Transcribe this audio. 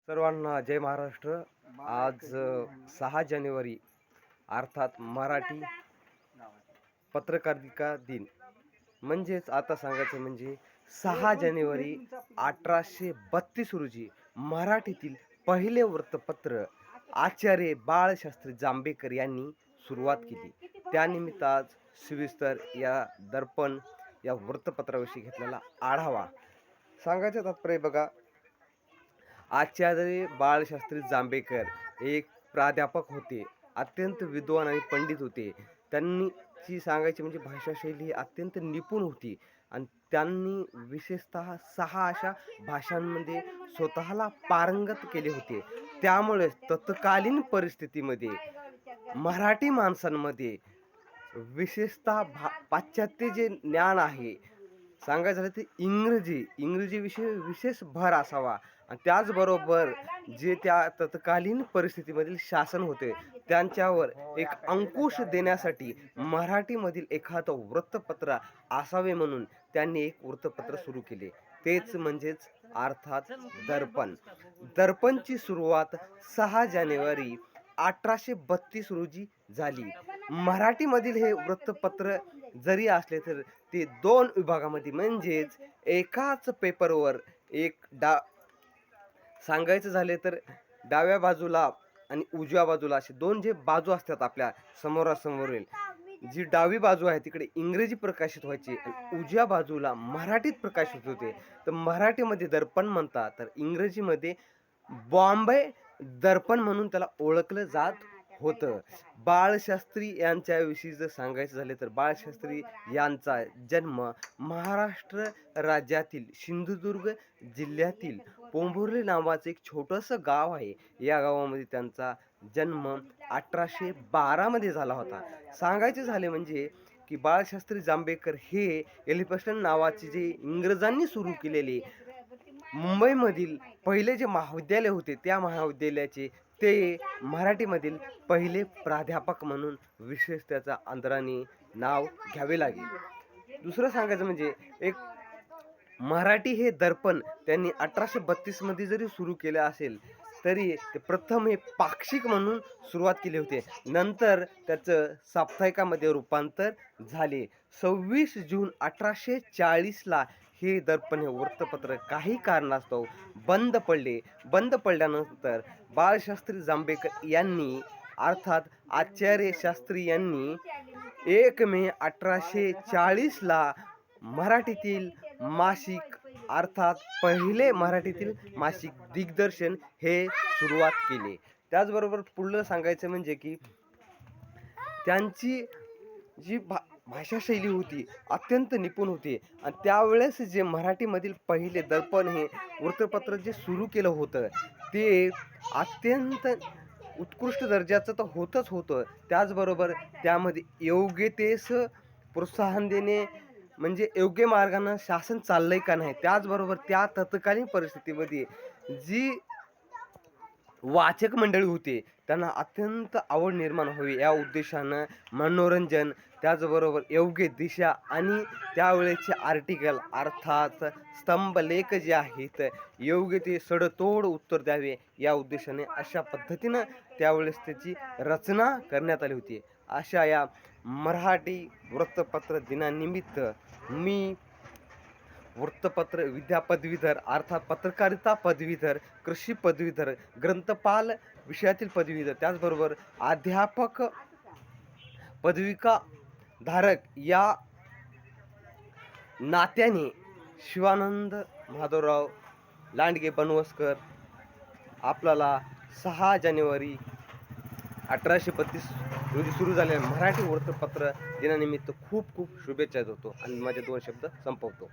सर्वांना जय महाराष्ट्र. आज 6 जानेवारी अर्थात मराठी पत्रकारिता दिन. म्हणजेच आता सांगायचं म्हणजे 6 जानेवारी 1832 रोजी मराठीतील पहिले वृत्तपत्र आचार्य बाळशास्त्री जांभेकर यांनी सुरुवात केली. त्यानिमित्त आज सविस्तर या दर्पण या वृत्तपत्राविषयी घेतलेला आढावा. सांगायचं तात्पर्य बघा, आचार्य बाळशास्त्री जांभेकर एक प्राध्यापक होते, अत्यंत विद्वान आणि पंडित होते. त्यांची सांगायची म्हणजे भाषाशैली ही अत्यंत निपुण होती आणि त्यांनी विशेषतः 6 अशा भाषांमध्ये स्वतःला पारंगत केले होते. त्यामुळे तत्कालीन परिस्थितीमध्ये मराठी माणसांमध्ये विशेषतः पाश्चात्य जे ज्ञान आहे सांगायचं झालं ते इंग्रजी विषयी विशेष भर असावा आणि त्याचबरोबर जे त्या तत्कालीन परिस्थितीमधील शासन होते त्यांच्यावर एक अंकुश देण्यासाठी मराठीमधील एखादं वृत्तपत्र असावे म्हणून त्यांनी एक वृत्तपत्र सुरू केले. तेच म्हणजेच अर्थात दर्पण. दर्पणची सुरुवात 6 जानेवारी 1832 रोजी झाली. मराठीमधील हे वृत्तपत्र जरी असले तर ते 2 विभागामध्ये म्हणजेच एकाच पेपरवर एक सांगायचं झाले तर डाव्या बाजूला आणि उजव्या बाजूला असे 2 जे बाजू असतात आपल्या समोरासमोरील, जी डावी बाजू आहे तिकडे इंग्रजी प्रकाशित व्हायची आणि उजव्या बाजूला मराठीत प्रकाशित होते. तर मराठीमध्ये दर्पण म्हणतात, तर इंग्रजीमध्ये बॉम्बे दर्पण म्हणून त्याला ओळखलं जात होतं. बाळशास्त्री यांच्याविषयी जर सांगायचं झाले तर बाळशास्त्री यांचा जन्म महाराष्ट्र राज्यातील सिंधुदुर्ग जिल्ह्यातील पोंभुर्ली नावाचं एक छोटंसं गाव आहे. या गावामध्ये त्यांचा जन्म 1812 मध्ये झाला होता. सांगायचे झाले म्हणजे की बाळशास्त्री जांभेकर हे एलिफंटन नावाचे जे इंग्रजांनी सुरू केलेले मुंबईमधील पहिले जे महाविद्यालय होते त्या महाविद्यालयाचे ते मराठीमधील पहिले प्राध्यापक म्हणून विशेष त्याचा आदराने नाव घ्यावे लागेल. दुसरं सांगायचं म्हणजे एक मराठी हे दर्पण त्यांनी 1832 मध्ये जरी सुरू केलं असेल तरी ते प्रथम हे पाक्षिक म्हणून सुरुवात केली होती. नंतर त्याचं साप्ताहिकामध्ये रूपांतर झाले. 26 जून 1840 ला हे दर्पण हे वृत्तपत्र काही कारणास्तव बंद पडले. बंद पडल्यानंतर बाळशास्त्री जांभेकर यांनी अर्थात आचार्य शास्त्री यांनी 1 मे 1840 ला मराठीतील मासिक अर्थात पहिले मराठीतील मासिक दिग्दर्शन हे सुरुवात केले. त्याचबरोबर पुढलं सांगायचं म्हणजे की त्यांची जी भाषाशैली होती अत्यंत निपुण होती आणि त्यावेळेस जे मराठीमधील पहिले दर्पण हे वृत्तपत्र जे सुरू केलं होतं ते अत्यंत उत्कृष्ट दर्जाचं तर होतच होतं. त्याचबरोबर त्यामध्ये योग्यतेस प्रोत्साहन देणे म्हणजे योग्य मार्गानं शासन चाललंय का नाही, त्याचबरोबर त्या तत्कालीन परिस्थितीमध्ये जी वाचक मंडळी होते त्यांना अत्यंत आवड निर्माण व्हावी या उद्देशानं मनोरंजन, त्याचबरोबर योग्य दिशा आणि त्यावेळेचे आर्टिकल अर्थात स्तंभलेख जे आहेत योग्य ते सडतोड उत्तर द्यावे या उद्देशाने अशा पद्धतीनं त्यावेळेस त्याची रचना करण्यात आली होती. अशा या मराठी वृत्तपत्र दिनानिमित्त मी वृत्तपत्र विद्या पदवीधर अर्थात पत्रकारिता पदवीधर, कृषी पदवीधर, ग्रंथपाल विषयातील पदवीधर, त्याचबरोबर अध्यापक पदविका धारक या नात्याने शिवानंद माधवराव लांडगे बनवसकर आपल्याला 6 जानेवारी 1832 रोजी सुरू झालेल्या मराठी वृत्तपत्र दिनानिमित्त खूप खूप शुभेच्छा देतो आणि माझे 2 शब्द संपवतो.